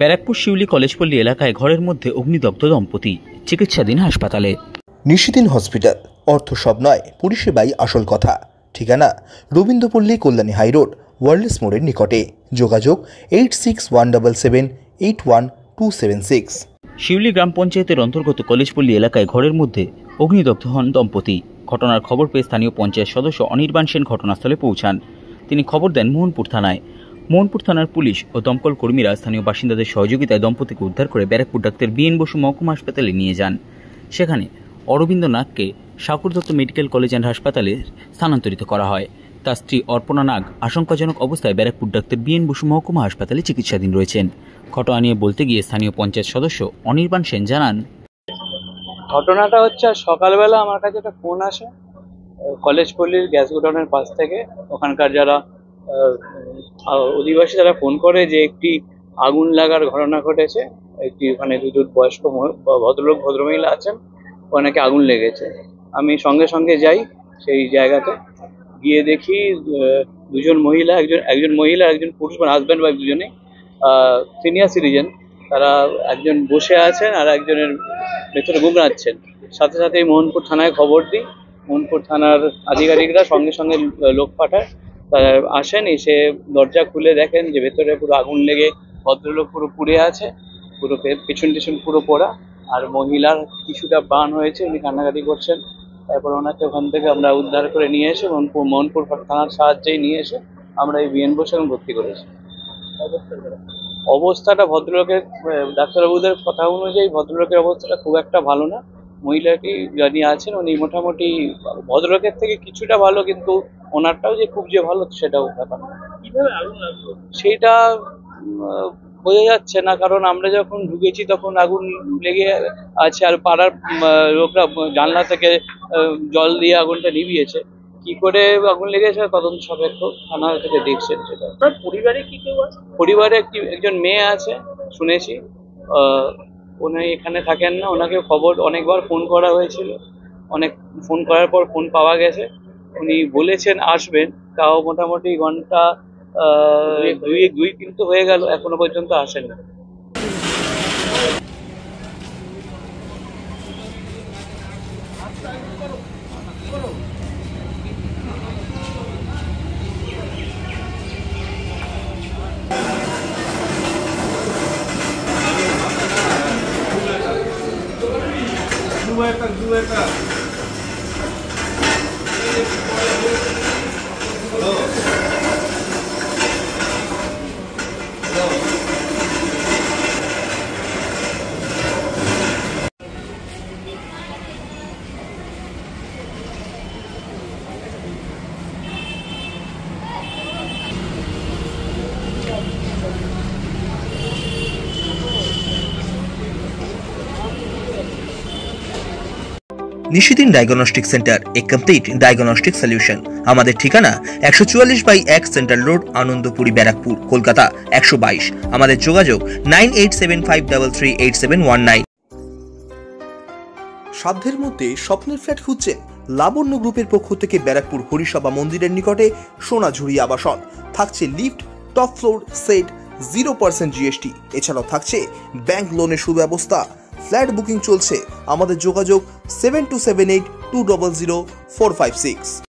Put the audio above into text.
ব্যারাকপুর শিউলি কলেজপল্লী এলাকায় ঘরের মধ্যে অগ্নিদগ্ধ দম্পতি, চিকিৎসাধীন হাসপাতালে। নিশিদিন হসপিটাল, অর্থ সব নয়, পরিষেবাই আসল কথা। ঠিকানা রবীন্দ্রপল্লী, কল্যাণী হাইরোড, ওয়ার্ল্ডস মোড়ের নিকটে। যোগাযোগ 8617781276। শিউলি গ্রাম পঞ্চায়েতের অন্তর্গত কলেজপল্লী এলাকায় ঘরের মধ্যে অগ্নিদগ্ধ হন দম্পতি। ঘটনার খবর পেয়ে স্থানীয় পঞ্চায়েত সদস্য অনির্বাণ সেন ঘটনাস্থলে পৌঁছান। তিনি খবর দেন মোহনপুর থানায়। মোহনপুর থানার পুলিশ ও দমকল কর্মীরা স্থানীয় বাসিন্দাদের সহযোগিতায় দম্পতিকে উদ্ধার করে ব্যারাকপুর ডাক্তার বিএন বসু মহকুমা হাসপাতালে নিয়ে যান। সেখানে অরবিন্দ নাগকে Sagar Dutta medical college and হাসপাতালে স্থানান্তরিত করা হয়। তার স্ত্রী অর্পণা নাগ আশঙ্কাজনক অবস্থায় ব্যারাকপুর ডাক্তার বিএন বসু মহকুমা হাসপাতালে চিকিৎসাধীন রয়েছেন। ঘটনা নিয়ে বলতে গিয়ে স্থানীয় পঞ্চায়েত সদস্য অনির্বাণ সেন জানান, ঘটনাটা হচ্ছে সকালবেলা আমার কাছে একটা ফোন আসে কলেজপল্লীর গ্যাস গোডাউনের পাশ থেকে। ওখানকার যারা অধিবাসী তারা ফোন করে যে একটি আগুন লাগার ঘটনা ঘটেছে। একটি ওখানে দুজন বয়স্ক ভদ্রলোক ভদ্রমহিলা আছেন, ওনাকে আগুন লেগেছে। আমি সঙ্গে সঙ্গে যাই সেই জায়গাতে, গিয়ে দেখি দুজন মহিলা, একজন মহিলা একজন পুরুষ, মানে হাজব্যান্ড ওয়াইফ দুজনেই সিনিয়র সিটিজেন। তারা একজন বসে আছেন আর একজনের ভেতরে গুমরাচ্ছেন। সাথে সাথে মোহনপুর থানায় খবর দিই। মোহনপুর থানার আধিকারিকরা সঙ্গে সঙ্গে লোক পাঠায়। তারা আসেন, এসে দরজা খুলে দেখেন যে ভেতরে পুরো আগুন লেগে ভদ্রলোক পুরো পুড়ে আছে, পুরো পিছন পুরো পোড়া। আর মহিলার কিছুটা প্রাণ হয়েছে, উনি কান্নাকাটি করছেন। তারপর ওনাকে ওখান থেকে আমরা উদ্ধার করে নিয়ে এসে মোহনপুর থানার সাহায্যেই নিয়ে এসে আমরা এই বিএন বসে ভর্তি করেছি। অবস্থাটা ভদ্রলোকের, ডাক্তারবাবুদের কথা অনুযায়ী ভদ্রলোকের অবস্থাটা খুব একটা ভালো না। মহিলাটি যিনি আছেন উনি মোটামুটি ভদ্রলোকের থেকে কিছুটা ভালো, কিন্তু ওনারটাও যে খুব যে ভালো সেটাও ব্যাপার না। কিভাবে আগুন লাগলো সেটা বোঝা যাচ্ছে না, কারণ আমরা যখন ঢুকেছি তখন আগুন লেগে আছে আর পাড়ার লোকরা জানলা থেকে জল দিয়ে আগুনটা নিভিয়েছে। কি করে আগুন লেগেছে তদন্ত সাপেক্ষ, থানা থেকে দেখছেন সেটা। পরিবারে কি কেউ আছে? পরিবারে একজন মেয়ে আছে শুনেছি। উনি এখানে থাকেন না, ওনাকে খবর অনেকবার ফোন করা হয়েছিল, অনেক ফোন করার পর ফোন পাওয়া গেছে। উনি বলেছেন আসবেন, তাও মোটামুটি ঘন্টা 2-3 তো হয়ে গেল, এখনো পর্যন্ত আসেন না। নিশিদিন ডায়াগনস্টিক সেন্টার, এ কমপ্লিট ডায়াগনস্টিক সলিউশন। আমাদের ঠিকানা 144/1 সেন্ট্রাল রোড, আনন্দপুরি, ব্যারাকপুর, কলকাতা 122। আমাদের যোগাযোগ 9875338719। সাধ্যের মধ্যে স্বপ্নের ফ্ল্যাট খুঁজছেন? লাবণ্য গ্রুপের পক্ষ থেকে ব্যারাকপুর হরিসভা মন্দিরের নিকটে সোনাঝুরি আবাসন। থাকছে lift, top floor, set, 0% GST. এছাড়াও থাকছে ব্যাংক লোনের সুব্যবস্থা। ফ্ল্যাট বুকিং চলছে। আমাদের যোগাযোগ 7278200456।